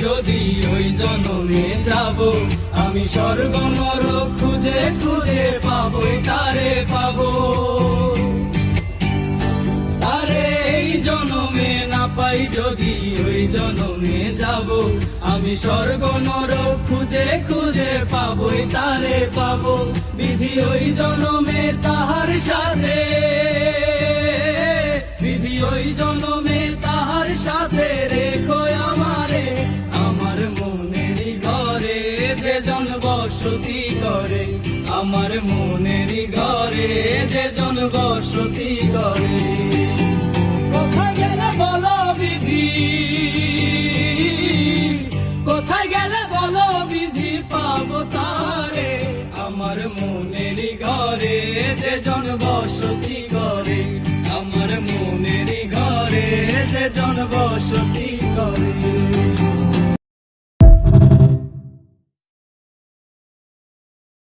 যদি ওই জনমে যাব, আমি স্বর্গ নরক খুঁজে খুঁজে পাবোই তারে পাবো। তারে এই জনমে না পাই যদি ওই জনমে যাব, আমি স্বর্গ নরক খুঁজে খুঁজে পাবোই তারে পাবো। বিধি ওই জনমে তাহার সাথে, বিধি ওই জনমে তাহার সাথে রেখো আমারে, আমার মনেরই ঘরে যে জন বসতি করে, আমার মনেরই ঘরে যে জন বসতি করে। কোথায় গেলে বলো বিধি, কোথায় গেলে বলো বিধি পাবো তারে, আমার মনেরই ঘরে যে জন বসতি করে, আমার মনেরই ঘরে যে জন বসতি